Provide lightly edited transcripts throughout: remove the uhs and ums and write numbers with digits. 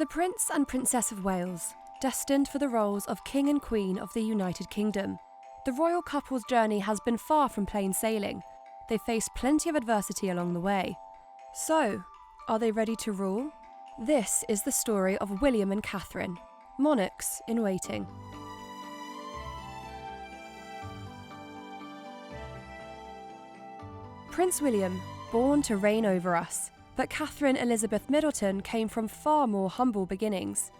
The Prince and Princess of Wales, destined for the roles of King and Queen of the United Kingdom. The royal couple's journey has been far from plain sailing. They faced plenty of adversity along the way. So, are they ready to rule? This is the story of William and Catherine, Monarchs in Waiting. Prince William, born to reign over us, but Catherine Elizabeth Middleton came from far more humble beginnings.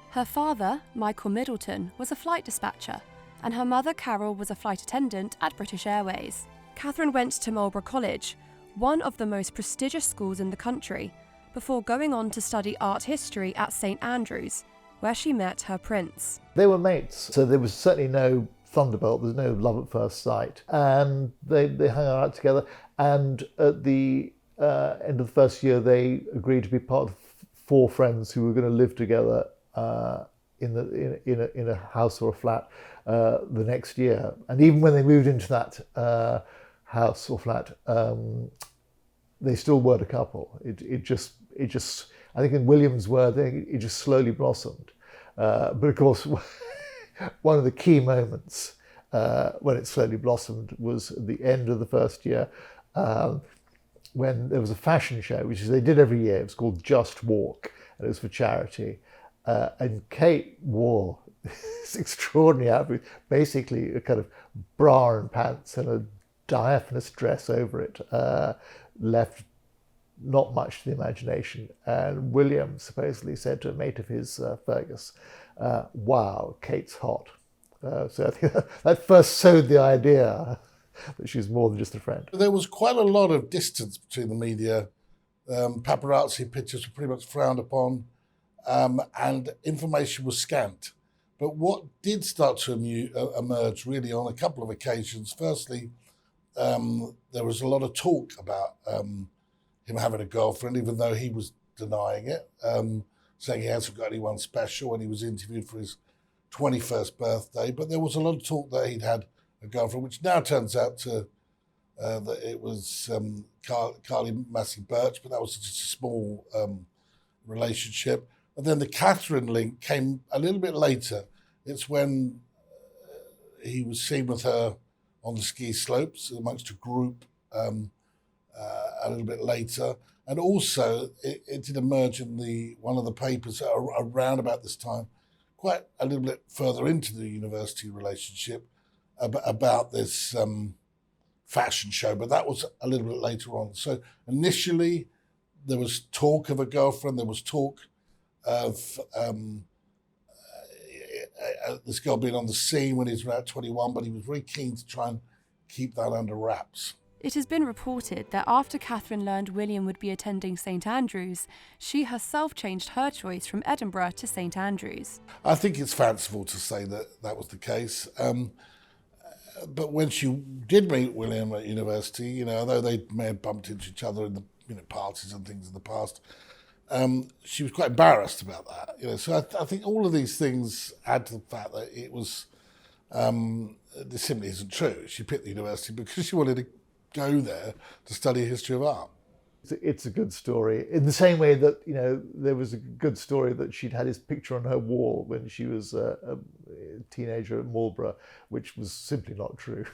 Her father, Michael Middleton, was a flight dispatcher, and her mother Carol was a flight attendant at British Airways. Catherine went to Marlborough College, one of the most prestigious schools in the country, before going on to study art history at St Andrews, where she met her prince. They were mates, so there was certainly no thunderbolt, there's no love at first sight. And they hung out together, and at the end of the first year, they agreed to be part of 4 friends who were going to live together in a house or a flat the next year. And even when they moved into that house or flat, they still weren't a couple. It just I think in William's word, it just slowly blossomed. But of course, one of the key moments when it slowly blossomed was at the end of the first year, when there was a fashion show, which they did every year. It was called Just Walk, and it was for charity. And Kate wore this extraordinary outfit, basically a kind of bra and pants and a diaphanous dress over it, left not much to the imagination. And William supposedly said to a mate of his, Fergus, wow, Kate's hot. So I think that first sowed the idea that she's more than just a friend. There was quite a lot of distance between the media. Paparazzi pictures were pretty much frowned upon, and information was scant. But what did start to emerge really on a couple of occasions, firstly, there was a lot of talk about him having a girlfriend, even though he was denying it, saying he hasn't got anyone special when he was interviewed for his 21st birthday. But there was a lot of talk that he'd had a girlfriend, which now turns out to that it was Carly Massey Birch, but that was just a small relationship. And then the Catherine link came a little bit later. It's when he was seen with her on the ski slopes amongst a group a little bit later. And also it did emerge in one of the papers around about this time, quite a little bit further into the university relationship, about this fashion show, but that was a little bit later on. So initially there was talk of a girlfriend, there was talk of this girl being on the scene when he was about 21, but he was very keen to try and keep that under wraps. It has been reported that after Catherine learned William would be attending St Andrews, she herself changed her choice from Edinburgh to St Andrews. I think it's fanciful to say that that was the case. But when she did meet William at university, although they may have bumped into each other in the parties and things in the past, she was quite embarrassed about that. So I think all of these things add to the fact that it was this simply isn't true. She picked the university because she wanted to go there to study history of art. It's a good story, in the same way that there was a good story that she'd had his picture on her wall when she was a teenager at Marlborough, which was simply not true.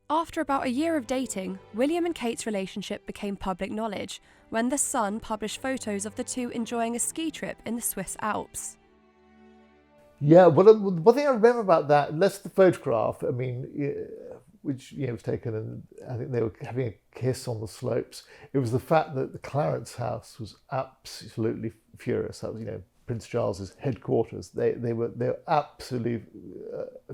After about a year of dating, William and Kate's relationship became public knowledge when The Sun published photos of the two enjoying a ski trip in the Swiss Alps. Yeah, well, one thing I remember about that, less the photograph, which was taken, and I think they were having a kiss on the slopes. It was the fact that the Clarence house was absolutely furious. That was, Prince Charles's headquarters. They were absolutely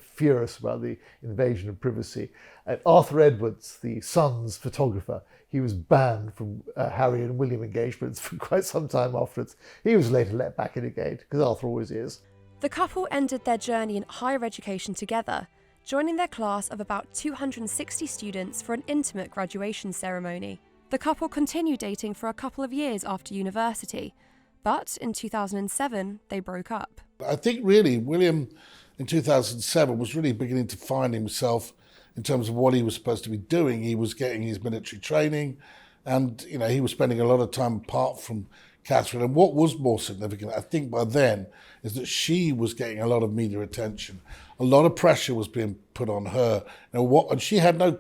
furious about the invasion of privacy. And Arthur Edwards, the Sun's photographer, he was banned from Harry and William engagements for quite some time afterwards. He was later let back in again, because Arthur always is. The couple ended their journey in higher education together, joining their class of about 260 students for an intimate graduation ceremony. The couple continued dating for a couple of years after university, but in 2007 they broke up. I think really William in 2007 was really beginning to find himself in terms of what he was supposed to be doing. He was getting his military training, and he was spending a lot of time apart from Catherine. And what was more significant, I think, by then, is that she was getting a lot of media attention. A lot of pressure was being put on her. And she had no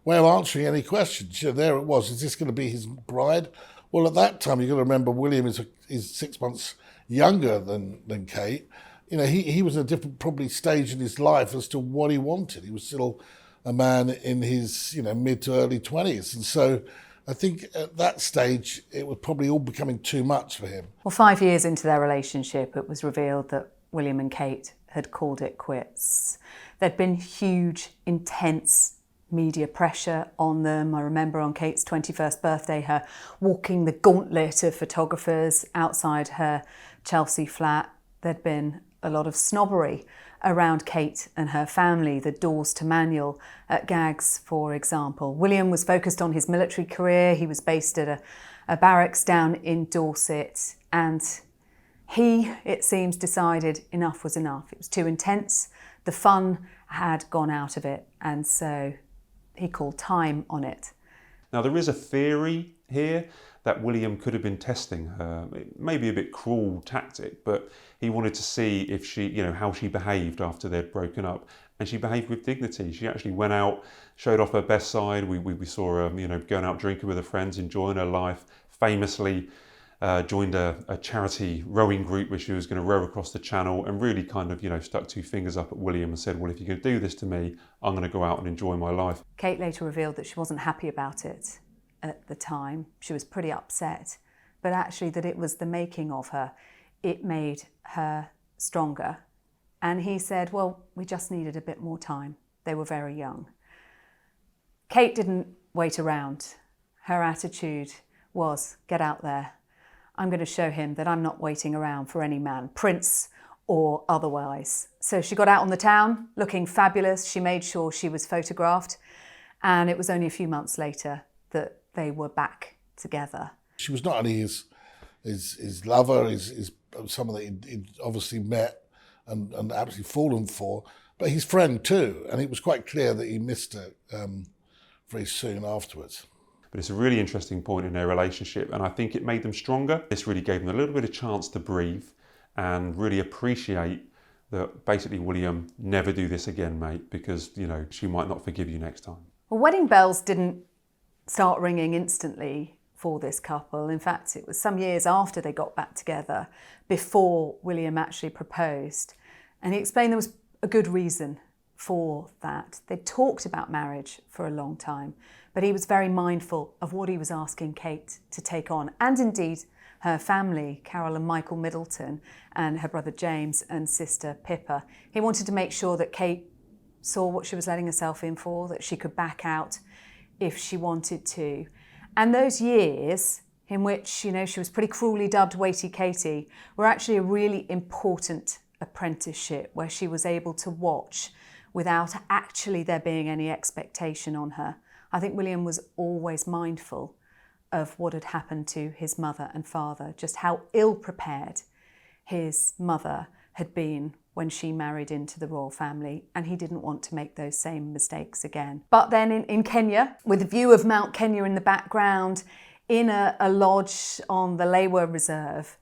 way of answering any questions. There it was. Is this going to be his bride? Well, at that time, you've got to remember, William is 6 months younger than Kate. He was at a different probably stage in his life as to what he wanted. He was still a man in his mid to early 20s, and so I think at that stage it was probably all becoming too much for him. Well, 5 years into their relationship, it was revealed that William and Kate had called it quits. There'd been huge, intense media pressure on them. I remember on Kate's 21st birthday, her walking the gauntlet of photographers outside her Chelsea flat. There'd been a lot of snobbery around Kate and her family, the doors to manual at Gags, for example. William was focused on his military career. He was based at a barracks down in Dorset, and he, it seems, decided enough was enough. It was too intense. The fun had gone out of it, and so he called time on it. Now, there is a theory here that William could have been testing her. It may be a bit cruel tactic, but he wanted to see if she, how she behaved after they'd broken up. And she behaved with dignity. She actually went out, showed off her best side. We saw her, going out drinking with her friends, enjoying her life. Famously joined a charity rowing group where she was going to row across the channel, and really kind of, stuck two fingers up at William and said, well, if you're going to do this to me, I'm going to go out and enjoy my life. Kate later revealed that she wasn't happy about it at the time. She was pretty upset, but actually that it was the making of her. It made her stronger. And he said, well, we just needed a bit more time. They were very young. Kate didn't wait around. Her attitude was, get out there. I'm going to show him that I'm not waiting around for any man, prince or otherwise. So she got out on the town looking fabulous. She made sure she was photographed. And it was only a few months later that they were back together. She was not only his lover, his someone that he'd obviously met and absolutely fallen for, but his friend too. And it was quite clear that he missed her very soon afterwards. But it's a really interesting point in their relationship, and I think it made them stronger. This really gave them a little bit of chance to breathe and really appreciate that basically, William, never do this again, mate, because, she might not forgive you next time. Well, wedding bells didn't start ringing instantly for this couple. In fact, it was some years after they got back together before William actually proposed. And he explained there was a good reason for that. They talked about marriage for a long time, but he was very mindful of what he was asking Kate to take on, and indeed her family, Carol and Michael Middleton, and her brother James and sister Pippa. He wanted to make sure that Kate saw what she was letting herself in for, that she could back out if she wanted to. And those years in which, she was pretty cruelly dubbed Waity Katie, were actually a really important apprenticeship where she was able to watch without actually there being any expectation on her. I think William was always mindful of what had happened to his mother and father, just how ill-prepared his mother had been when she married into the royal family, and he didn't want to make those same mistakes again. But then in Kenya, with a view of Mount Kenya in the background, in a lodge on the Lewa Reserve,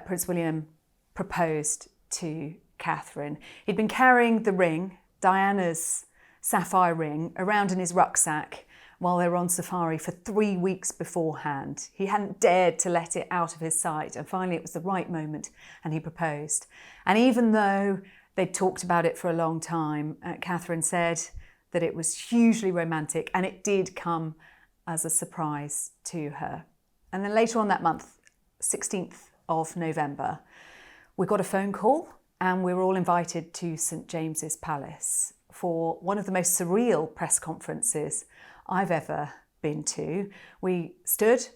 Prince William proposed to Catherine. He'd been carrying the ring, Diana's sapphire ring, around in his rucksack while they were on safari for 3 weeks beforehand. He hadn't dared to let it out of his sight, and finally it was the right moment and he proposed. And even though they'd talked about it for a long time, Catherine said that it was hugely romantic, and it did come as a surprise to her. And then later on that month, 16th of November, we got a phone call and we were all invited to St James's Palace for one of the most surreal press conferences I've ever been to. We stood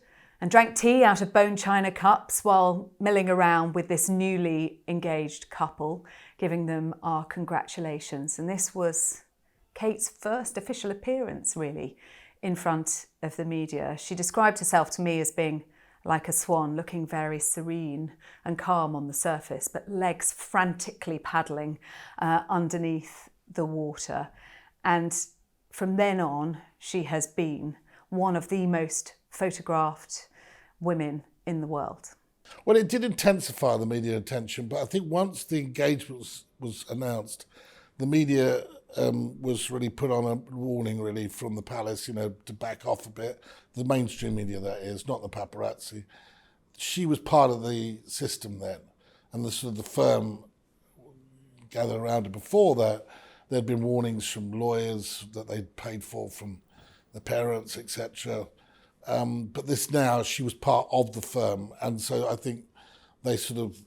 and drank tea out of bone china cups while milling around with this newly engaged couple, giving them our congratulations. And this was Kate's first official appearance, really, in front of the media. She described herself to me as being like a swan, looking very serene and calm on the surface, but legs frantically paddling underneath the water. And from then on, she has been one of the most photographed women in the world. Well, it did intensify the media attention, but I think once the engagement was announced, the media was really put on a warning, really, from the palace, to back off a bit. The mainstream media, that is, not the paparazzi. She was part of the system then, and the firm gathered around her. Before that, there'd been warnings from lawyers that they'd paid for from the parents, etc. But this now, she was part of the firm, and so I think they sort of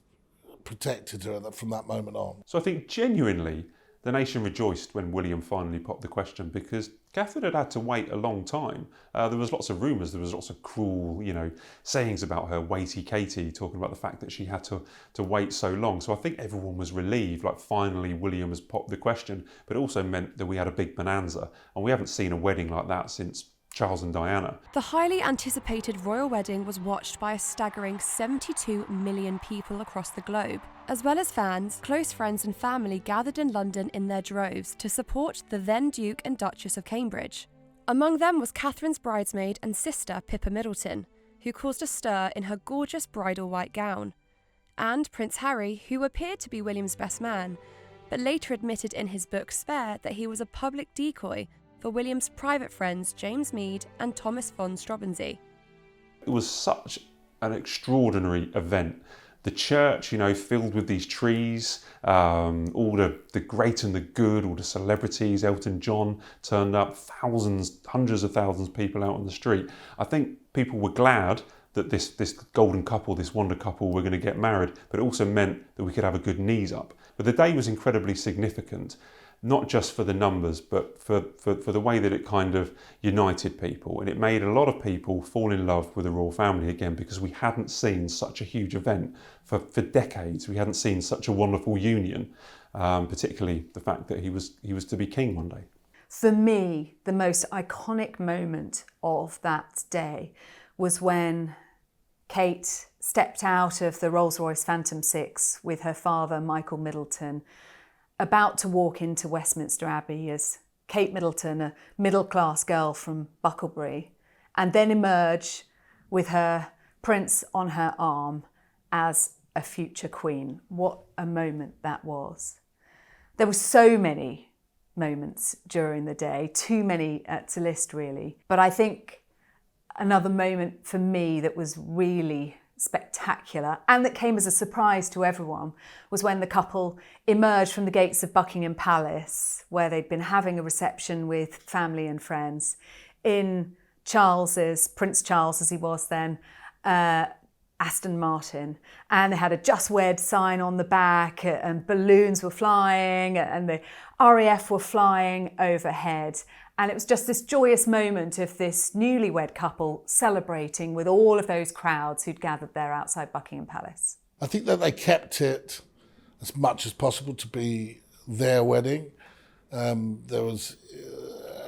protected her from that moment on. So I think genuinely the nation rejoiced when William finally popped the question, because Catherine had to wait a long time. There was lots of rumours, there was lots of cruel, sayings about her, weighty Katie, talking about the fact that she had to wait so long. So I think everyone was relieved, like finally William has popped the question, but it also meant that we had a big bonanza, and we haven't seen a wedding like that since Charles and Diana. The highly anticipated royal wedding was watched by a staggering 72 million people across the globe. As well as fans, close friends and family gathered in London in their droves to support the then Duke and Duchess of Cambridge. Among them was Catherine's bridesmaid and sister Pippa Middleton, who caused a stir in her gorgeous bridal white gown, and Prince Harry, who appeared to be William's best man, but later admitted in his book Spare that he was a public decoy for William's private friends James Mead and Thomas von Straubenzee. It was such an extraordinary event. The church, filled with these trees, all the great and the good, all the celebrities, Elton John turned up, thousands, hundreds of thousands of people out on the street. I think people were glad that this golden couple, this wonder couple, were going to get married, but it also meant that we could have a good knees up. But the day was incredibly significant, not just for the numbers, but for the way that it kind of united people. And it made a lot of people fall in love with the royal family again, because we hadn't seen such a huge event for decades. We hadn't seen such a wonderful union, particularly the fact that he was to be king one day. For me, the most iconic moment of that day was when Kate stepped out of the Rolls-Royce Phantom 6 with her father, Michael Middleton, about to walk into Westminster Abbey as Kate Middleton, a middle-class girl from Bucklebury, and then emerge with her prince on her arm as a future queen. What a moment that was. There were so many moments during the day, too many to list really, but I think another moment for me that was really spectacular and that came as a surprise to everyone was when the couple emerged from the gates of Buckingham Palace, where they'd been having a reception with family and friends, in Prince Charles as he was then, Aston Martin, and they had a "Just Wed" sign on the back, and balloons were flying and the RAF were flying overhead. And it was just this joyous moment of this newlywed couple celebrating with all of those crowds who'd gathered there outside Buckingham Palace. I think that they kept it as much as possible to be their wedding. There was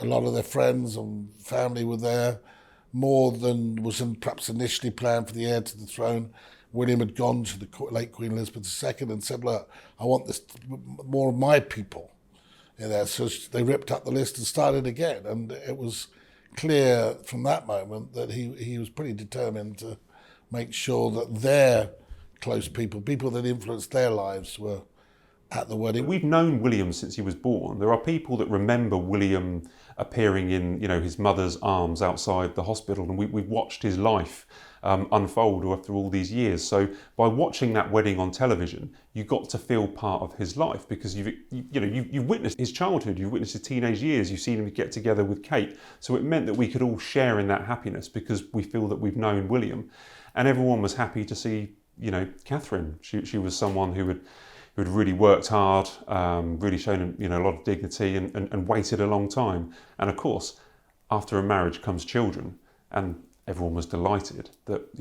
a lot of their friends and family were there, more than was perhaps initially planned for the heir to the throne. William had gone to the late Queen Elizabeth II and said, look, I want this more of my people. So they ripped up the list and started again, and it was clear from that moment that he was pretty determined to make sure that their close people that influenced their lives, were at the wedding. We've known William since he was born. There are people that remember William appearing in his mother's arms outside the hospital, and we've watched his life unfold after all these years. So by watching that wedding on television, you got to feel part of his life, because you've witnessed his childhood, you've witnessed his teenage years, you've seen him get together with Kate. So it meant that we could all share in that happiness because we feel that we've known William, and everyone was happy to see Catherine. She was someone who had really worked hard, really shown a lot of dignity, and waited a long time. And of course, after a marriage comes children, and everyone was delighted that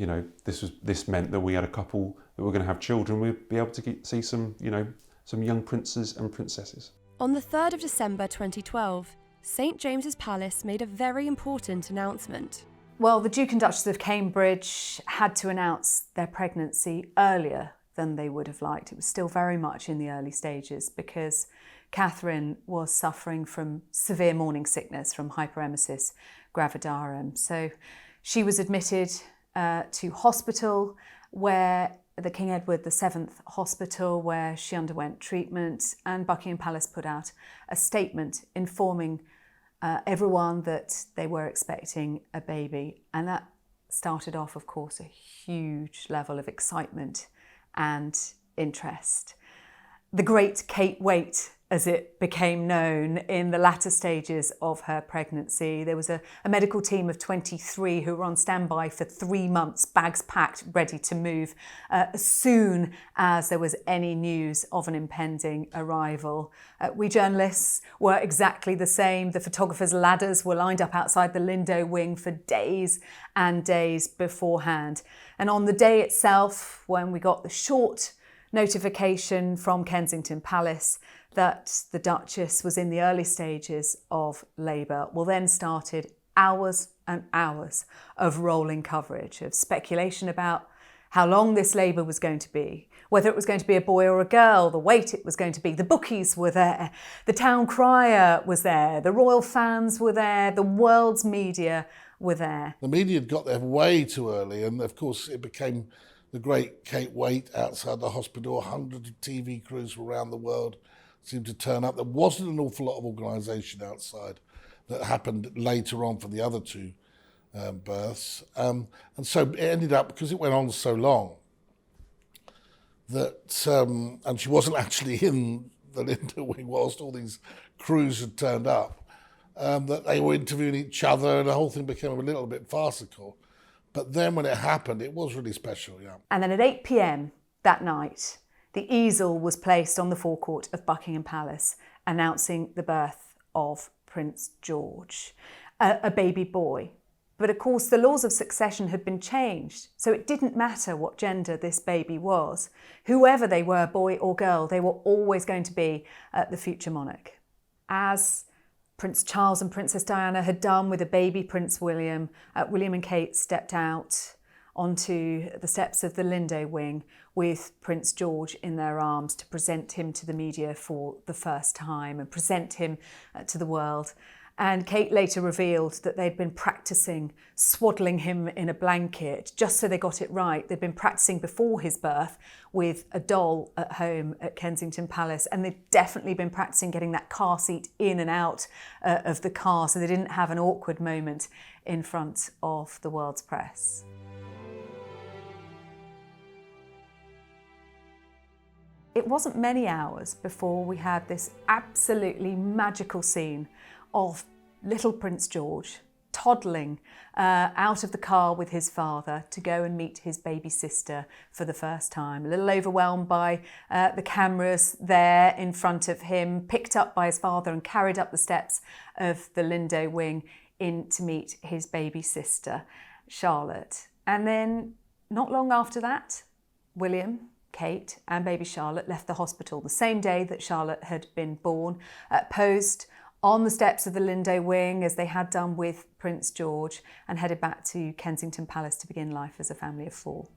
this meant that we had a couple that were going to have children. We'd be able to see some young princes and princesses. On the 3rd of December 2012, St James's Palace made a very important announcement. Well, the Duke and Duchess of Cambridge had to announce their pregnancy earlier than they would have liked. It was still very much in the early stages because Catherine was suffering from severe morning sickness from hyperemesis gravidarum. So she was admitted to hospital where the King Edward VII Hospital, where she underwent treatment, and Buckingham Palace put out a statement informing everyone that they were expecting a baby. And that started off, of course, a huge level of excitement and interest. The Great Kate Wait, as it became known in the latter stages of her pregnancy. There was a medical team of 23 who were on standby for 3 months, bags packed, ready to move as soon as there was any news of an impending arrival. We journalists were exactly the same. The photographers' ladders were lined up outside the Lindo wing for days and days beforehand. And on the day itself, when we got the short notification from Kensington Palace that the Duchess was in the early stages of labour, well, then started hours and hours of rolling coverage, of speculation about how long this labour was going to be, whether it was going to be a boy or a girl, the weight it was going to be. The bookies were there, the town crier was there, the royal fans were there, the world's media were there. The media had got there way too early, and of course it became the Great Kate Wait outside the hospital. Hundreds of TV crews from around the world seemed to turn up. There wasn't an awful lot of organisation outside that happened later on for the other two births. And so it ended up, because it went on so long, that, and she wasn't actually in the Lindo wing whilst all these crews had turned up, that they were interviewing each other, and the whole thing became a little bit farcical. But then when it happened, it was really special, yeah. And then at 8 p.m. that night, the easel was placed on the forecourt of Buckingham Palace, announcing the birth of Prince George, a baby boy. But of course, the laws of succession had been changed, so it didn't matter what gender this baby was. Whoever they were, boy or girl, they were always going to be the future monarch. As Prince Charles and Princess Diana had done with the baby Prince William, William and Kate stepped out onto the steps of the Lindo wing with Prince George in their arms to present him to the media for the first time and present him to the world. And Kate later revealed that they'd been practicing swaddling him in a blanket just so they got it right. They'd been practicing before his birth with a doll at home at Kensington Palace, and they'd definitely been practicing getting that car seat in and out of the car so they didn't have an awkward moment in front of the world's press. It wasn't many hours before we had this absolutely magical scene of little Prince George toddling out of the car with his father to go and meet his baby sister for the first time. A little overwhelmed by the cameras there in front of him, picked up by his father and carried up the steps of the Lindo wing in to meet his baby sister, Charlotte. And then not long after that, William, Kate and baby Charlotte left the hospital the same day that Charlotte had been born, posed on the steps of the Lindo wing as they had done with Prince George, and headed back to Kensington Palace to begin life as a family of 4.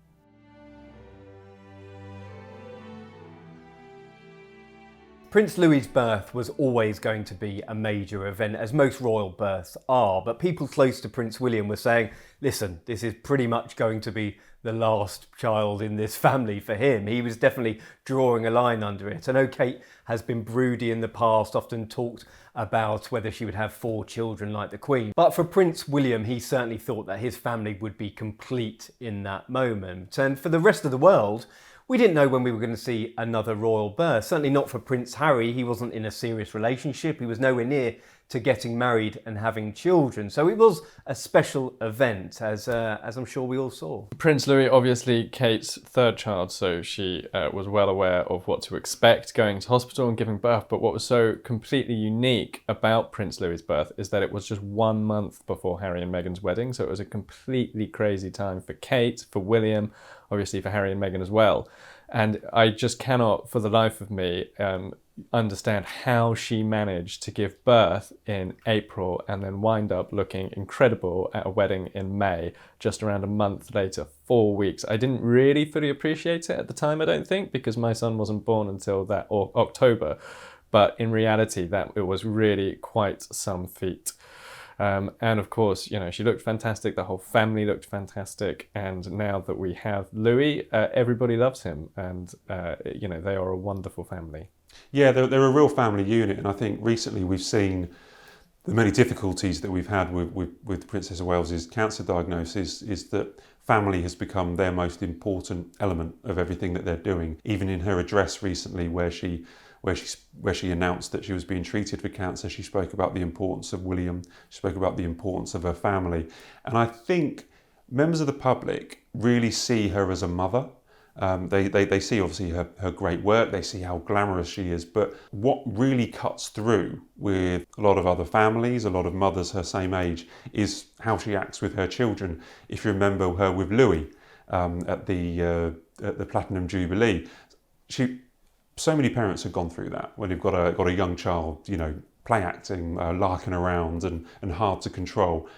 Prince Louis's birth was always going to be a major event, as most royal births are, but people close to Prince William were saying, listen, this is pretty much going to be the last child in this family for him. He was definitely drawing a line under it. I know Kate has been broody in the past, often talked about whether she would have 4 children like the Queen. But for Prince William, he certainly thought that his family would be complete in that moment. And for the rest of the world, we didn't know when we were going to see another royal birth. Certainly not for Prince Harry. He wasn't in a serious relationship. He was nowhere near to getting married and having children. So it was a special event, as I'm sure we all saw. Prince Louis, obviously Kate's 3rd child, so she was well aware of what to expect going to hospital and giving birth. But what was so completely unique about Prince Louis's birth is that it was just 1 month before Harry and Meghan's wedding. So it was a completely crazy time for Kate, for William, obviously for Harry and Meghan as well. And I just cannot, for the life of me, understand how she managed to give birth in April and then wind up looking incredible at a wedding in May, just around a month later, 4 weeks. I didn't really fully appreciate it at the time, I don't think, because my son wasn't born until that October. But in reality, that it was really quite some feat. And of course, she looked fantastic. The whole family looked fantastic. And now that we have Louis, everybody loves him. And, they are a wonderful family. Yeah, they're a real family unit. And I think recently we've seen the many difficulties that we've had with Princess of Wales's cancer diagnosis is that family has become their most important element of everything that they're doing. Even in her address recently, where she announced that she was being treated for cancer, she spoke about the importance of William. She spoke about the importance of her family, and I think members of the public really see her as a mother. They see obviously her great work, they see how glamorous she is, but what really cuts through with a lot of other families, a lot of mothers her same age, is how she acts with her children. If you remember her with Louis at the Platinum Jubilee, so many parents have gone through that when they've got a young child, play acting, larking around and hard to control.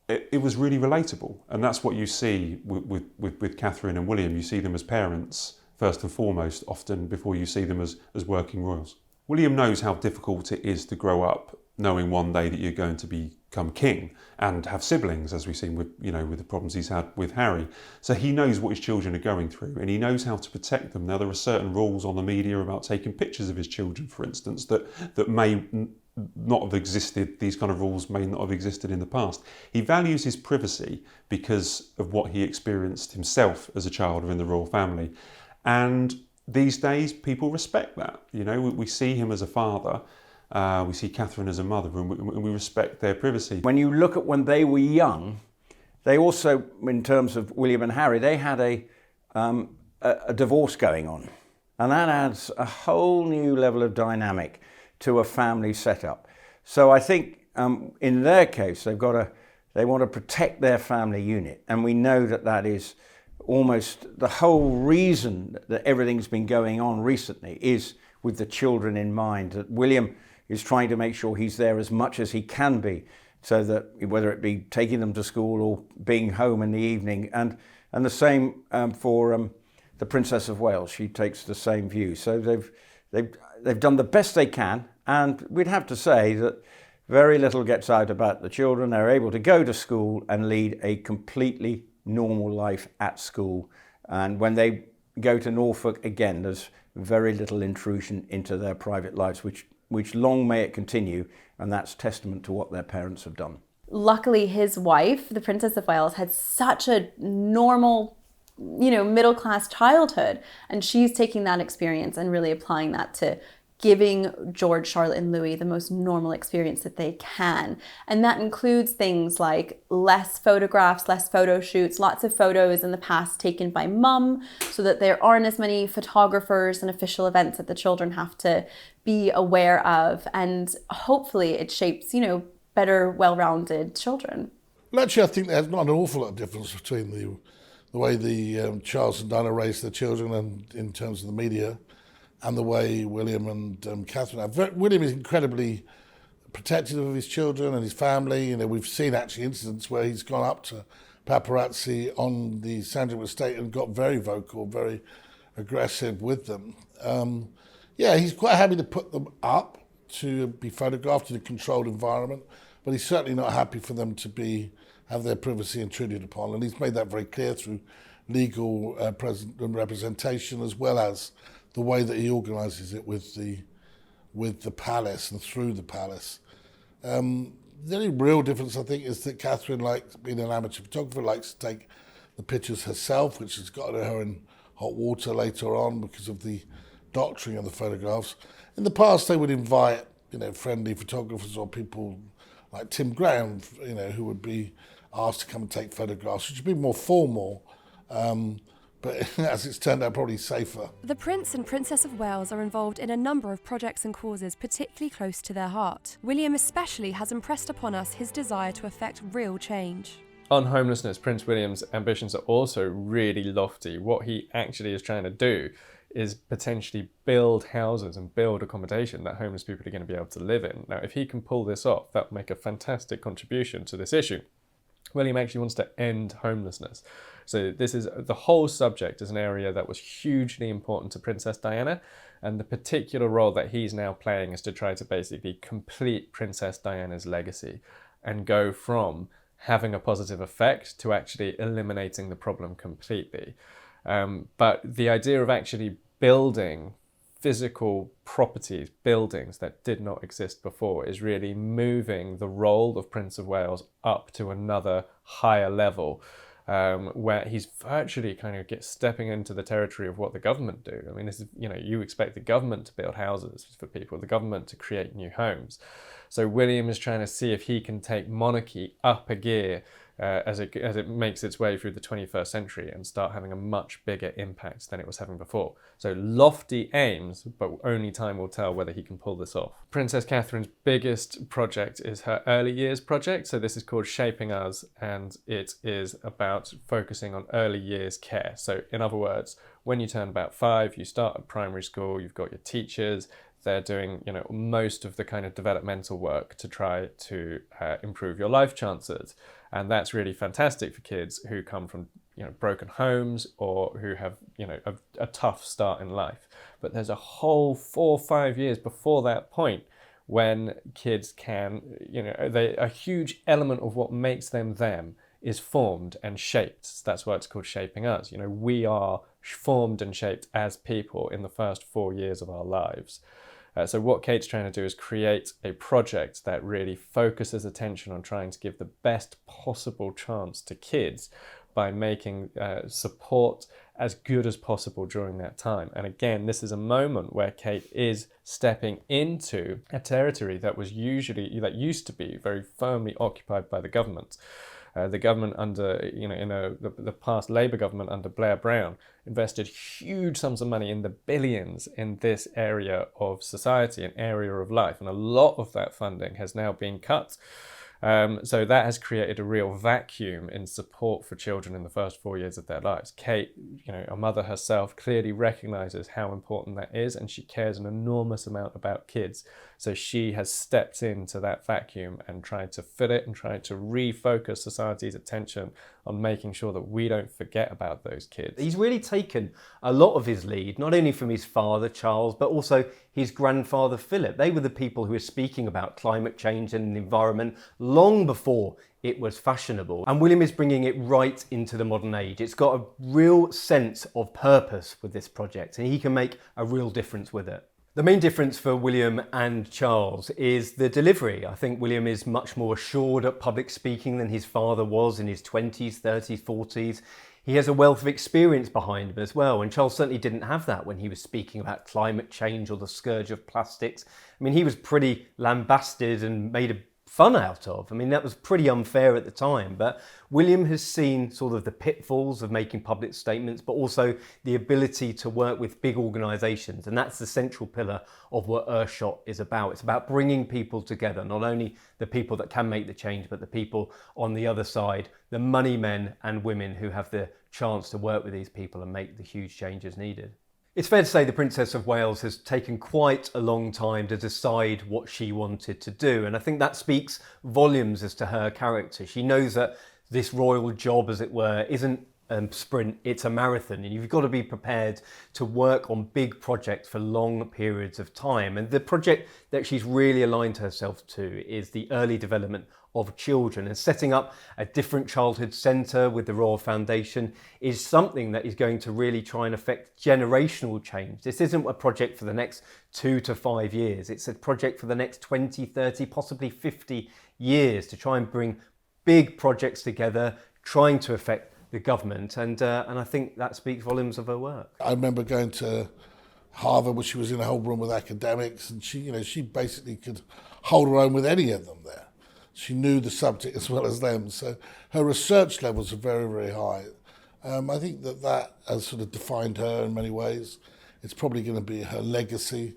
It was really relatable, and that's what you see with Catherine and William. You see them as parents first and foremost, often before you see them as working royals. William knows how difficult it is to grow up knowing one day that you're going to become king and have siblings, as we've seen with the problems he's had with Harry. So he knows what his children are going through, and he knows how to protect them. Now, there are certain rules on the media about taking pictures of his children, for instance, that may not have existed. These kind of rules may not have existed in the past. He values his privacy because of what he experienced himself as a child within the royal family. And these days, people respect that. We see him as a father. We see Catherine as a mother, and we respect their privacy. When you look at when they were young, they also, in terms of William and Harry, they had a divorce going on. And that adds a whole new level of dynamic to a family setup. So I think in their case, they want to protect their family unit. And we know that is almost the whole reason that everything's been going on recently is with the children in mind, that William is trying to make sure he's there as much as he can be, so that whether it be taking them to school or being home in the evening, and the same for the Princess of Wales. She takes the same view. So they've done the best they can, and we'd have to say that very little gets out about the children. They're able to go to school and lead a completely normal life at school, and when they go to Norfolk again, there's very little intrusion into their private lives, which long may it continue, and that's testament to what their parents have done. Luckily, his wife, the Princess of Wales, had such a normal, middle-class childhood, and she's taking that experience and really applying that to giving George, Charlotte, and Louis the most normal experience that they can. And that includes things like less photographs, less photo shoots, lots of photos in the past taken by mum, so that there aren't as many photographers and official events that the children have to be aware of. And hopefully it shapes, better, well-rounded children. Well, actually, I think there's not an awful lot of difference between the way the Charles and Diana raised their children and in terms of the media, and the way William and Catherine have. William is incredibly protective of his children and his family. We've seen actually incidents where he's gone up to paparazzi on the Sandringham estate and got very vocal, very aggressive with them. He's quite happy to put them up to be photographed in a controlled environment, but he's certainly not happy for them to have their privacy intruded upon. And he's made that very clear through legal representation, as well as the way that he organises it with the palace and through the palace. The only real difference, I think, is that Catherine, being an amateur photographer, likes to take the pictures herself, which has gotten her in hot water later on because of the doctoring of the photographs. In the past, they would invite, friendly photographers or people like Tim Graham, who would be asked to come and take photographs, which would be more formal. But as it's turned out, probably safer. The Prince and Princess of Wales are involved in a number of projects and causes particularly close to their heart. William especially has impressed upon us his desire to effect real change. On homelessness, Prince William's ambitions are also really lofty. What he actually is trying to do is potentially build houses and build accommodation that homeless people are going to be able to live in. Now, if he can pull this off, that will make a fantastic contribution to this issue. William actually wants to end homelessness. So the whole subject is an area that was hugely important to Princess Diana, and the particular role that he's now playing is to try to basically complete Princess Diana's legacy. and go from having a positive effect to actually eliminating the problem completely. But the idea of actually building physical properties, buildings that did not exist before, is really moving the role of Prince of Wales up to another higher level, where he's virtually kind of stepping into the territory of what the government do. I mean, this is, you expect the government to build houses for people, the government to create new homes. So William is trying to see if he can take monarchy up a gear as it makes its way through the 21st century and start having a much bigger impact than it was having before. So lofty aims, but only time will tell whether he can pull this off. Princess Catherine's biggest project is her early years project. So this is called Shaping Us, and it is about focusing on early years care. So in other words, when you turn about 5, you start at primary school, you've got your teachers, they're doing, most of the kind of developmental work to try to improve your life chances. And that's really fantastic for kids who come from, broken homes or who have, a tough start in life. But there's a whole 4 or 5 years before that point when kids can, a huge element of what makes them is formed and shaped. So that's why it's called Shaping Us. We are formed and shaped as people in the first 4 years of our lives. So what Kate's trying to do is create a project that really focuses attention on trying to give the best possible chance to kids by making support as good as possible during that time. And again, this is a moment where Kate is stepping into a territory that used to be very firmly occupied by the government. The government under, the past Labour government under Blair Brown invested huge sums of money in the billions in this area of society, an area of life. And a lot of that funding has now been cut. So that has created a real vacuum in support for children in the first 4 years of their lives. Kate, a mother herself, clearly recognises how important that is, and she cares an enormous amount about kids. So she has stepped into that vacuum and tried to fill it and tried to refocus society's attention on making sure that we don't forget about those kids. He's really taken a lot of his lead, not only from his father, Charles, but also his grandfather, Philip. They were the people who were speaking about climate change and the environment long before it was fashionable. And William is bringing it right into the modern age. It's got a real sense of purpose with this project, and he can make a real difference with it. The main difference for William and Charles is the delivery. I think William is much more assured at public speaking than his father was in his 20s, 30s, 40s. He has a wealth of experience behind him as well, and Charles certainly didn't have that when he was speaking about climate change or the scourge of plastics. I mean, he was pretty lambasted and made a fun out of. I mean, that was pretty unfair at the time, but William has seen sort of the pitfalls of making public statements, but also the ability to work with big organisations, and that's the central pillar of what Earthshot is about. It's about bringing people together, not only the people that can make the change, but the people on the other side, the money men and women who have the chance to work with these people and make the huge changes needed. It's fair to say the Princess of Wales has taken quite a long time to decide what she wanted to do, and I think that speaks volumes as to her character. She knows that this royal job, as it were, isn't a sprint, it's a marathon, and you've got to be prepared to work on big projects for long periods of time. And the project that she's really aligned herself to is the early development of children, and setting up a different childhood centre with the Royal Foundation is something that is going to really try and affect generational change. This isn't a project for the next 2 to 5 years, it's a project for the next 20, 30, possibly 50 years to try and bring big projects together, trying to affect the government, and I think that speaks volumes of her work. I remember going to Harvard where she was in a whole room with academics, and she basically could hold her own with any of them there. She knew the subject as well as them, so her research levels are very, very high. I think that has sort of defined her in many ways. It's probably going to be her legacy,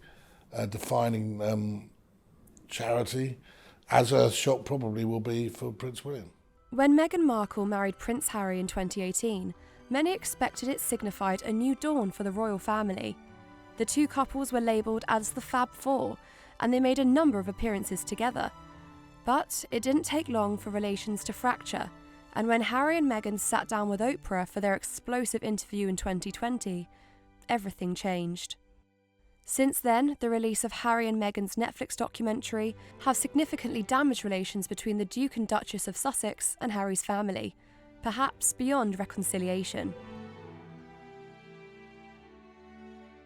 defining charity, as Earthshot probably will be for Prince William. When Meghan Markle married Prince Harry in 2018, many expected it signified a new dawn for the royal family. The two couples were labelled as the Fab Four, and they made a number of appearances together. But it didn't take long for relations to fracture, and when Harry and Meghan sat down with Oprah for their explosive interview in 2020, everything changed. Since then, the release of Harry and Meghan's Netflix documentary have significantly damaged relations between the Duke and Duchess of Sussex and Harry's family, perhaps beyond reconciliation.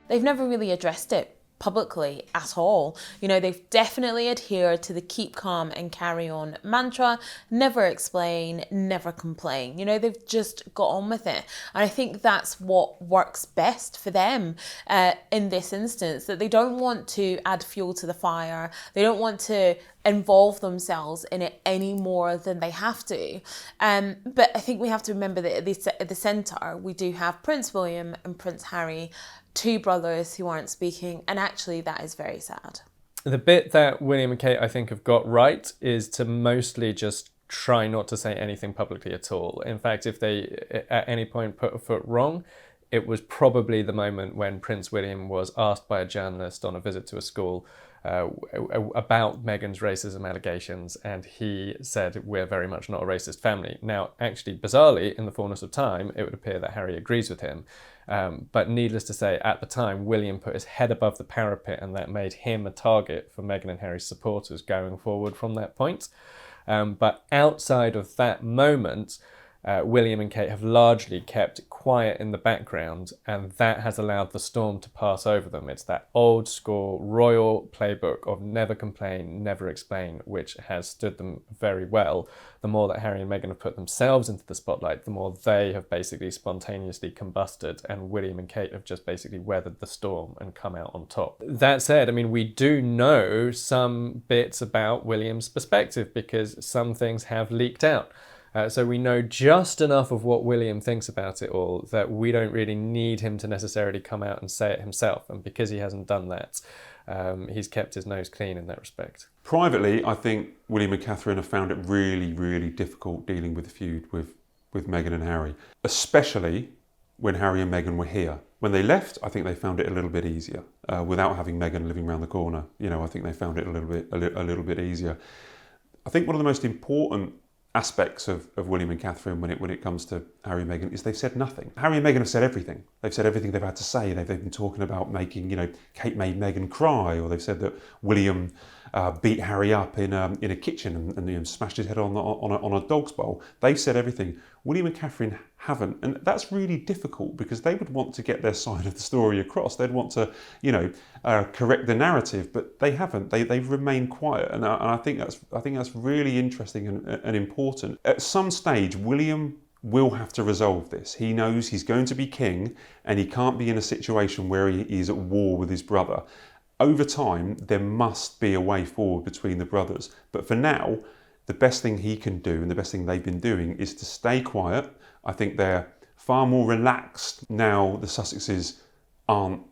They've never really addressed it publicly at all. You know, they've definitely adhered to the keep calm and carry on mantra, never explain, never complain. You know, they've just got on with it. And I think that's what works best for them in this instance, that they don't want to add fuel to the fire. They don't want to involve themselves in it any more than they have to. But I think we have to remember that at the centre, we do have Prince William and Prince Harry, two brothers who aren't speaking, and actually that is very sad. The bit that William and Kate, I think, have got right is to mostly just try not to say anything publicly at all. In fact, if they at any point put a foot wrong, it was probably the moment when Prince William was asked by a journalist on a visit to a school about Meghan's racism allegations, and he said, "We're very much not a racist family." Now, actually, bizarrely, in the fullness of time, it would appear that Harry agrees with him. But needless to say, at the time, William put his head above the parapet, and that made him a target for Meghan and Harry's supporters going forward from that point. But outside of that moment, William and Kate have largely kept quiet in the background, and that has allowed the storm to pass over them. It's that old school royal playbook of never complain, never explain, which has stood them very well. The more that Harry and Meghan have put themselves into the spotlight, the more they have basically spontaneously combusted, and William and Kate have just basically weathered the storm and come out on top. That said, I mean, we do know some bits about William's perspective because some things have leaked out. So we know just enough of what William thinks about it all that we don't really need him to necessarily come out and say it himself. And because he hasn't done that, he's kept his nose clean in that respect. Privately, I think William and Catherine have found it really, really difficult dealing with the feud with Meghan and Harry, especially when Harry and Meghan were here. When they left, I think they found it a little bit easier without having Meghan living around the corner. You know, I think they found it a little bit easier. I think one of the most important aspects of William and Catherine when it comes to Harry and Meghan is they've said nothing. Harry and Meghan have said everything. They've said everything they've had to say. They've been talking about making, you know, Kate made Meghan cry, or they've said that William beat Harry up in a kitchen and you know, smashed his head on a dog's bowl. They've said everything. William and Catherine haven't, and that's really difficult because they would want to get their side of the story across. They'd want to, you know, correct the narrative, but they haven't. They've remained quiet, and I think that's really interesting and important. At some stage, William will have to resolve this. He knows he's going to be king, and he can't be in a situation where he is at war with his brother. Over time, there must be a way forward between the brothers. But for now, the best thing he can do, and the best thing they've been doing, is to stay quiet. I think they're far more relaxed now the Sussexes aren't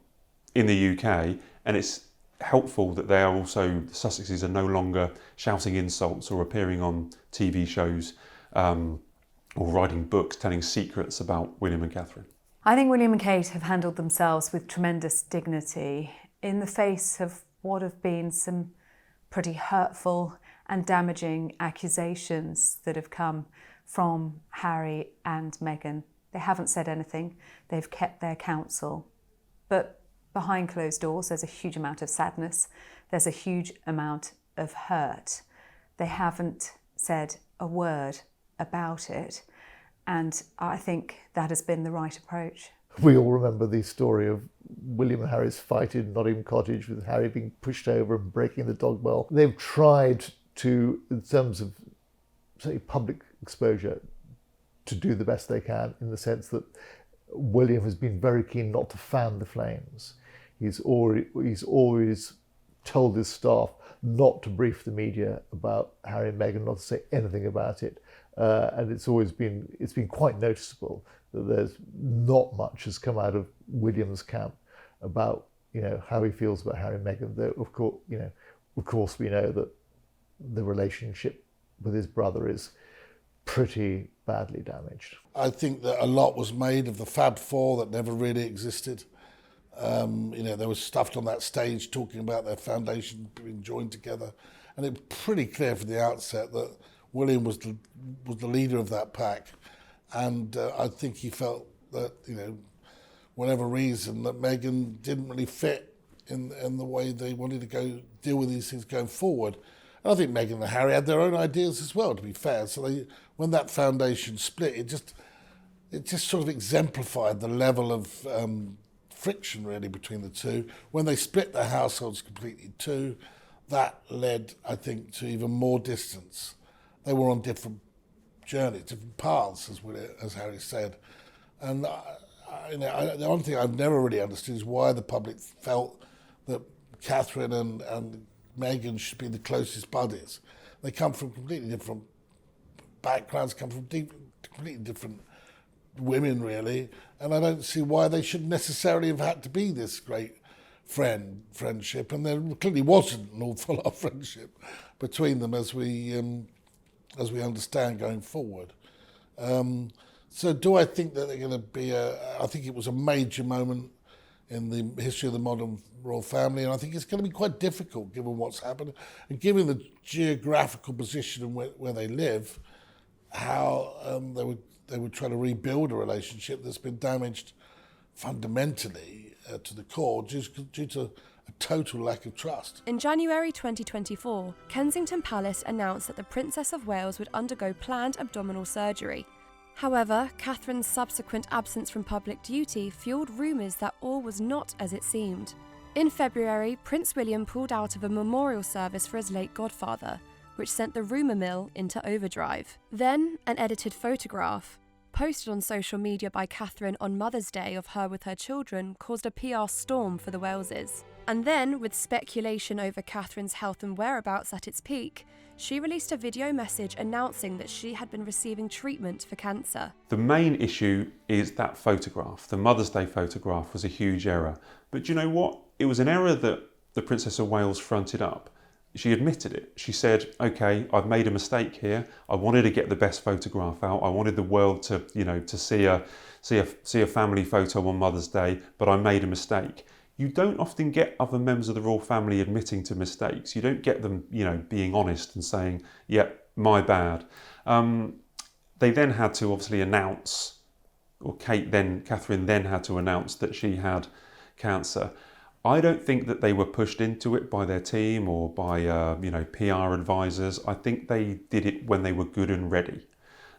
in the UK, and it's helpful that they are also, the Sussexes are no longer shouting insults or appearing on TV shows or writing books telling secrets about William and Catherine. I think William and Kate have handled themselves with tremendous dignity in the face of what have been some pretty hurtful and damaging accusations that have come from Harry and Meghan. They haven't said anything. They've kept their counsel. But behind closed doors, there's a huge amount of sadness. There's a huge amount of hurt. They haven't said a word about it. And I think that has been the right approach. We all remember the story of William and Harry's fight in Nottingham Cottage with Harry being pushed over and breaking the dog bell. They've tried to, in terms of, say, public exposure, to do the best they can, in the sense that William has been very keen not to fan the flames. He's always told his staff not to brief the media about Harry and Meghan, not to say anything about it. And it's been quite noticeable that there's not much has come out of William's camp about, you know, how he feels about Harry and Meghan. Though of course we know that the relationship with his brother is pretty badly damaged. I think that a lot was made of the Fab Four that never really existed. You know, there was stuff on that stage talking about their foundation being joined together, and it was pretty clear from the outset that William was the leader of that pack, and I think he felt that, you know, whatever reason, that Meghan didn't really fit in the way they wanted to deal with these things going forward. And I think Meghan and Harry had their own ideas as well, to be fair. So when that foundation split, it just sort of exemplified the level of friction really between the two. When they split their households completely too, that led, I think, to even more distance. They were on different journeys, different paths, as Harry said. And the one thing I've never really understood is why the public felt that Catherine and Meghan should be the closest buddies. They come from completely different backgrounds, come from completely different women, really, and I don't see why they should necessarily have had to be this great friendship. And there clearly wasn't an awful lot of friendship between them, as we understand going forward. So do I think that they're going to be I think it was a major moment in the history of the modern royal family, and I think it's going to be quite difficult given what's happened and given the geographical position and where they live, how they would try to rebuild a relationship that's been damaged fundamentally to the core due to a total lack of trust. In January 2024, Kensington Palace announced that the Princess of Wales would undergo planned abdominal surgery. However, Catherine's subsequent absence from public duty fueled rumours that all was not as it seemed. In February, Prince William pulled out of a memorial service for his late godfather, which sent the rumour mill into overdrive. Then, an edited photograph, posted on social media by Catherine on Mother's Day of her with her children, caused a PR storm for the Waleses. And then, with speculation over Catherine's health and whereabouts at its peak, she released a video message announcing that she had been receiving treatment for cancer. The main issue is that photograph. The Mother's Day photograph was a huge error. But do you know what? It was an error that the Princess of Wales fronted up. She admitted it. She said, okay, I've made a mistake here. I wanted to get the best photograph out. I wanted the world to, to see a family photo on Mother's Day, but I made a mistake. You don't often get other members of the royal family admitting to mistakes. You don't get them, being honest and saying, "Yep, my bad." They then had to obviously announce, or Catherine then had to announce that she had cancer. I don't think that they were pushed into it by their team or by PR advisors. I think they did it when they were good and ready.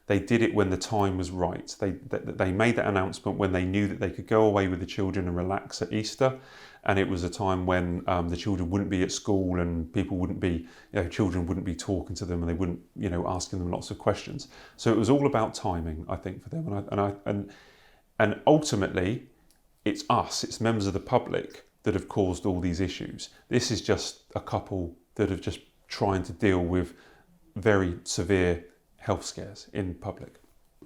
They did it when the time was right. They made that announcement when they knew that they could go away with the children and relax at Easter, and it was a time when the children wouldn't be at school and people wouldn't be, children wouldn't be talking to them and they wouldn't, asking them lots of questions. So it was all about timing, I think, for them. And ultimately, it's us, it's members of the public that have caused all these issues. This is just a couple that have just trying to deal with very severe health scares in public.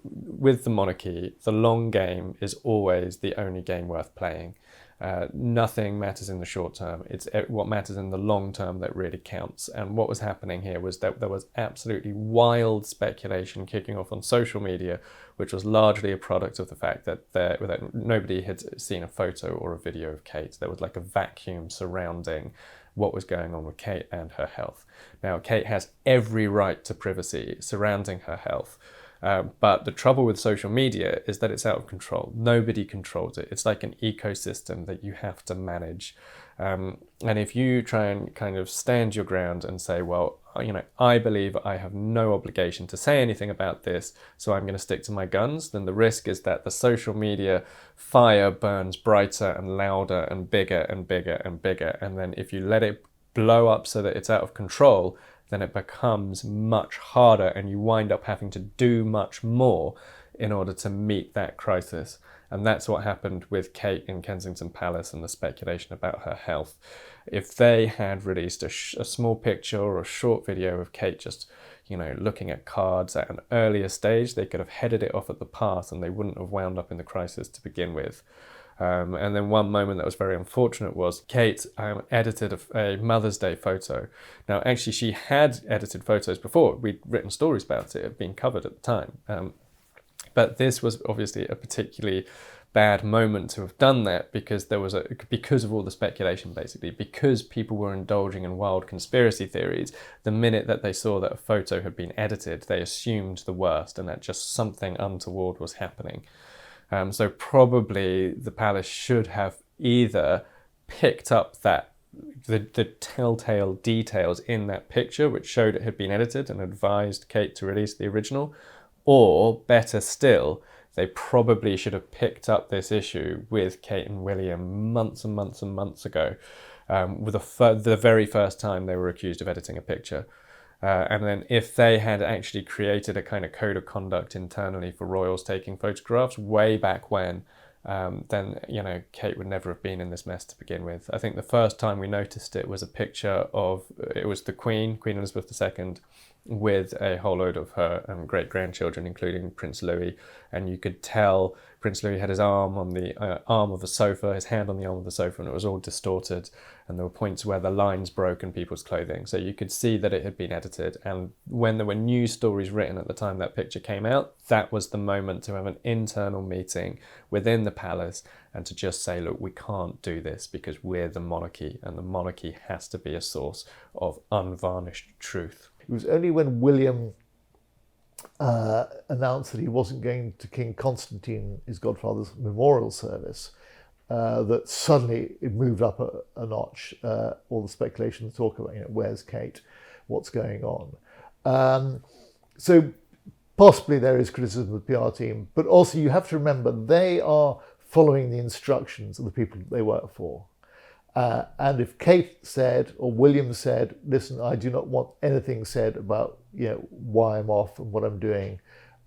With the monarchy, the long game is always the only game worth playing. Nothing matters in the short term. It's what matters in the long term that really counts. And what was happening here was that there was absolutely wild speculation kicking off on social media, which was largely a product of the fact that nobody had seen a photo or a video of Kate. There was like a vacuum surrounding what was going on with Kate and her health. Now, Kate has every right to privacy surrounding her health. But the trouble with social media is that it's out of control. Nobody controls it. It's like an ecosystem that you have to manage. And if you try and kind of stand your ground and say, well, I believe I have no obligation to say anything about this, so I'm going to stick to my guns, then the risk is that the social media fire burns brighter and louder and bigger and bigger and bigger. And then if you let it blow up so that it's out of control, then it becomes much harder and you wind up having to do much more in order to meet that crisis. And that's what happened with Kate in Kensington Palace and the speculation about her health. If they had released a small picture or a short video of Kate just, looking at cards at an earlier stage, they could have headed it off at the pass and they wouldn't have wound up in the crisis to begin with. And then one moment that was very unfortunate was Kate edited a Mother's Day photo. Now, actually, she had edited photos before. We'd written stories about it. It had been covered at the time. But this was obviously a particularly bad moment to have done that because because of all the speculation, basically, because people were indulging in wild conspiracy theories. The minute that they saw that a photo had been edited, they assumed the worst and that just something untoward was happening. So probably the palace should have either picked up the telltale details in that picture, which showed it had been edited, and advised Kate to release the original. Or, better still, they probably should have picked up this issue with Kate and William months and months and months ago, with the very first time they were accused of editing a picture. And then if they had actually created a kind of code of conduct internally for royals taking photographs way back when, then, Kate would never have been in this mess to begin with. I think the first time we noticed it was a picture of, it was the Queen Elizabeth II, with a whole load of her great-grandchildren, including Prince Louis, and you could tell Prince Louis had his arm on the arm of a sofa, his hand on the arm of the sofa, and it was all distorted, and there were points where the lines broke in people's clothing, so you could see that it had been edited. And when there were news stories written at the time that picture came out, that was the moment to have an internal meeting within the palace and to just say, look, we can't do this because we're the monarchy, and the monarchy has to be a source of unvarnished truth. It was only when William announced that he wasn't going to King Constantine, his godfather's memorial service, that suddenly it moved up a notch. All the speculation, the talk about, where's Kate, what's going on. So possibly there is criticism of the PR team, but also you have to remember they are following the instructions of the people they work for. And if Kate said, or William said, listen, I do not want anything said about why I'm off and what I'm doing,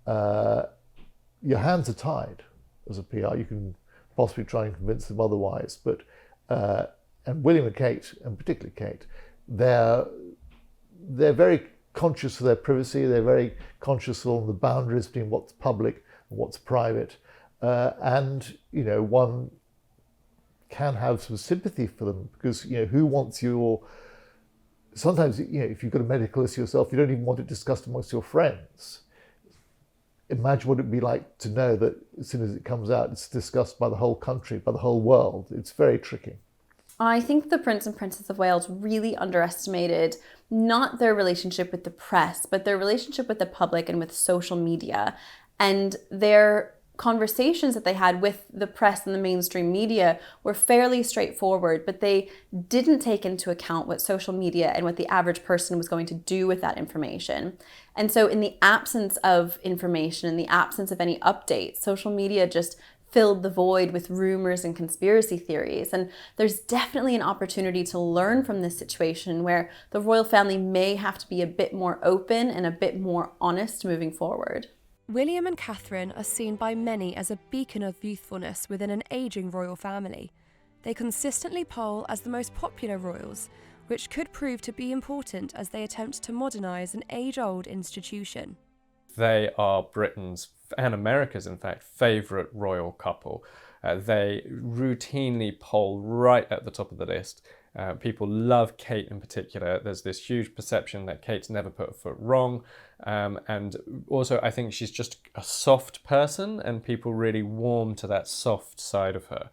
your hands are tied as a PR. You can possibly try and convince them otherwise, but and William and Kate, and particularly Kate, they're very conscious of their privacy. They're very conscious of the boundaries between what's public and what's private, and one can have some sympathy for them, because who wants sometimes if you've got a medical issue yourself, you don't even want it discussed amongst your friends. Imagine what it'd be like to know that as soon as it comes out, it's discussed by the whole country, by the whole world. It's very tricky. I think the Prince and Princess of Wales really underestimated not their relationship with the press, but their relationship with the public and with social media, and their conversations that they had with the press and the mainstream media were fairly straightforward, but they didn't take into account what social media and what the average person was going to do with that information. And so in the absence of information, in the absence of any updates, social media just filled the void with rumors and conspiracy theories. And there's definitely an opportunity to learn from this situation where the royal family may have to be a bit more open and a bit more honest moving forward. William and Catherine are seen by many as a beacon of youthfulness within an ageing royal family. They consistently poll as the most popular royals, which could prove to be important as they attempt to modernise an age-old institution. They are Britain's, and America's in fact, favourite royal couple. They routinely poll right at the top of the list. People love Kate in particular. There's this huge perception that Kate's never put a foot wrong. And also I think she's just a soft person, and people really warm to that soft side of her.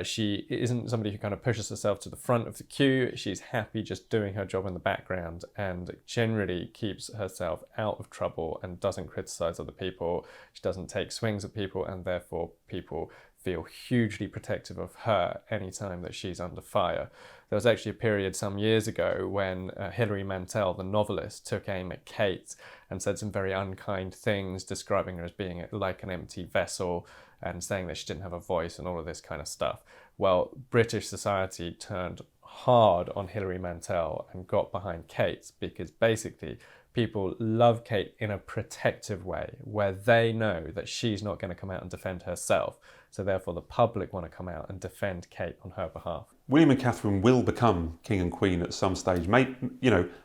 She isn't somebody who kind of pushes herself to the front of the queue. She's happy just doing her job in the background, and generally keeps herself out of trouble and doesn't criticise other people. She doesn't take swings at people, and therefore people feel hugely protective of her anytime that she's under fire. There was actually a period some years ago when Hilary Mantel, the novelist, took aim at Kate and said some very unkind things, describing her as being like an empty vessel and saying that she didn't have a voice and all of this kind of stuff. Well, British society turned hard on Hilary Mantel and got behind Kate, because basically people love Kate in a protective way, where they know that she's not going to come out and defend herself. So therefore the public want to come out and defend Kate on her behalf. William and Catherine will become king and queen at some stage.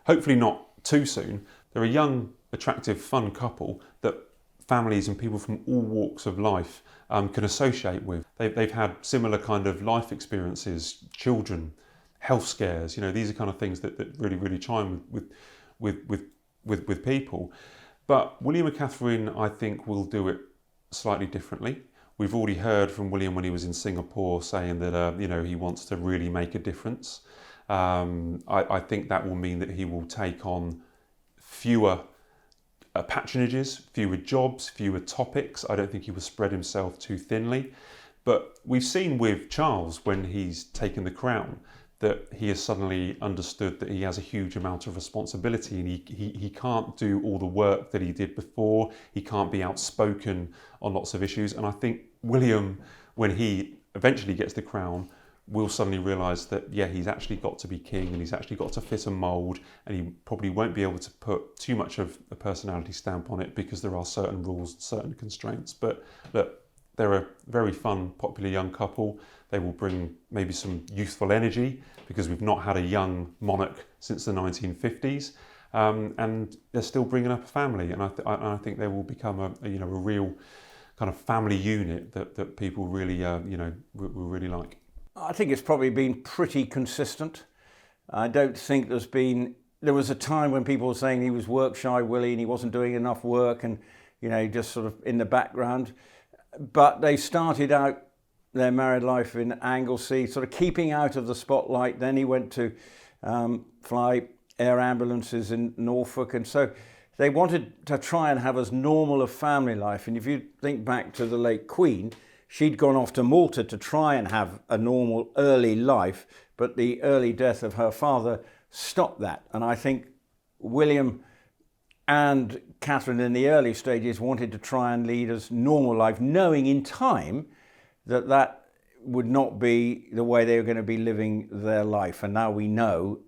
Hopefully not too soon. They're a young, attractive, fun couple that families and people from all walks of life can associate with. They've had similar kind of life experiences, children, health scares. These are kind of things that really, really chime with people. But William and Catherine, I think, will do it slightly differently. We've already heard from William when he was in Singapore saying that he wants to really make a difference. I think that will mean that he will take on fewer patronages, fewer jobs, fewer topics. I don't think he will spread himself too thinly. But we've seen with Charles, when he's taken the crown, that he has suddenly understood that he has a huge amount of responsibility, and he can't do all the work that he did before. He can't be outspoken on lots of issues. And I think William, when he eventually gets the crown, will suddenly realise that, yeah, he's actually got to be king, and he's actually got to fit a mould, and he probably won't be able to put too much of a personality stamp on it because there are certain rules and certain constraints. But look, they're a very fun, popular young couple. They will bring maybe some youthful energy because we've not had a young monarch since the 1950s, and they're still bringing up a family. And I think they will become a real kind of family unit that people really will really like. I think it's probably been pretty consistent. I don't think there was a time when people were saying he was work shy, Willie, and he wasn't doing enough work, and just sort of in the background. But they started out their married life in Anglesey, sort of keeping out of the spotlight. Then he went to fly air ambulances in Norfolk, and so they wanted to try and have as normal a family life. And if you think back to the late Queen, she'd gone off to Malta to try and have a normal early life, but the early death of her father stopped that. And I think William and Catherine in the early stages wanted to try and lead as normal life, knowing in time that would not be the way they were going to be living their life. And now we know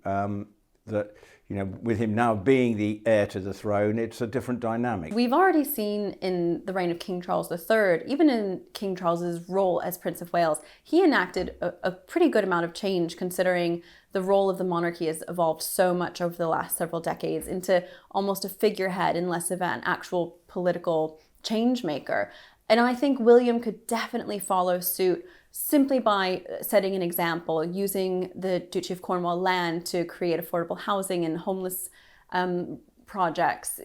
that, with him now being the heir to the throne, it's a different dynamic. We've already seen in the reign of King Charles III, even in King Charles's role as Prince of Wales, he enacted a pretty good amount of change, considering the role of the monarchy has evolved so much over the last several decades into almost a figurehead and less of an actual political change maker. And I think William could definitely follow suit simply by setting an example, using the Duchy of Cornwall land to create affordable housing and homeless projects,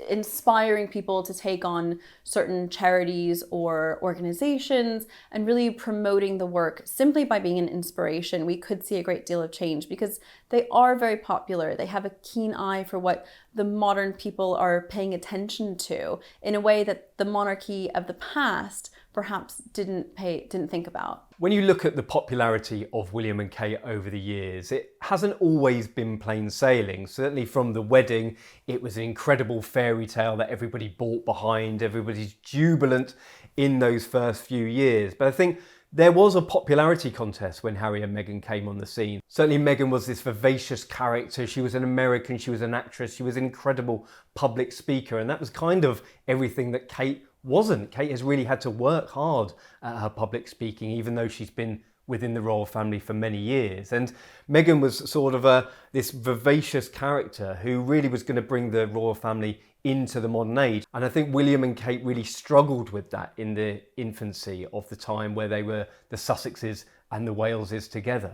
inspiring people to take on certain charities or organizations, and really promoting the work simply by being an inspiration. We could see a great deal of change because they are very popular. They have a keen eye for what the modern people are paying attention to in a way that the monarchy of the past perhaps didn't think about. When you look at the popularity of William and Kate over the years, it hasn't always been plain sailing. Certainly from the wedding, it was an incredible fairy tale that everybody bought behind. Everybody's jubilant in those first few years. But I think there was a popularity contest when Harry and Meghan came on the scene. Certainly Meghan was this vivacious character. She was an American, she was an actress, she was an incredible public speaker. And that was kind of everything that Kate wasn't. Kate has really had to work hard at her public speaking, even though she's been within the royal family for many years. And Meghan was sort of this vivacious character who really was going to bring the royal family into the modern age. And I think William and Kate really struggled with that in the infancy of the time where they were the Sussexes and the Waleses together.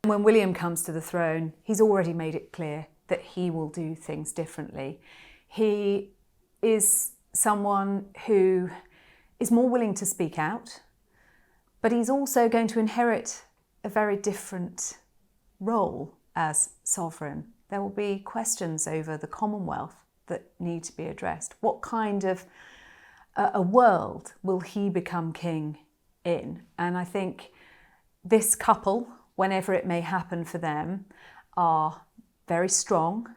When William comes to the throne, he's already made it clear that he will do things differently. He is someone who is more willing to speak out, but he's also going to inherit a very different role as sovereign. There will be questions over the Commonwealth that need to be addressed. What kind of a world will he become king in? And I think this couple, whenever it may happen for them, are very strong,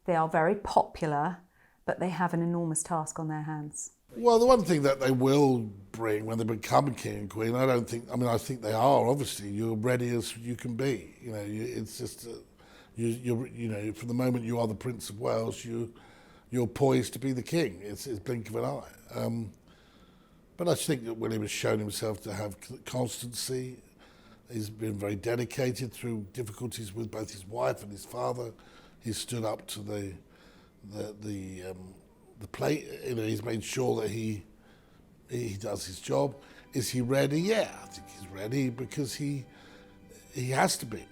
they are very popular, but they have an enormous task on their hands. Well, the one thing that they will bring when they become king and queen, I think they are, obviously, you're ready as you can be. It's just, from the moment you are the Prince of Wales, you're poised to be the king. It's blink of an eye. But I think that William has shown himself to have constancy. He's been very dedicated through difficulties with both his wife and his father. He's stood up to the plate. He's made sure that he does his job. Is he ready? Yeah, I think he's ready because he has to be.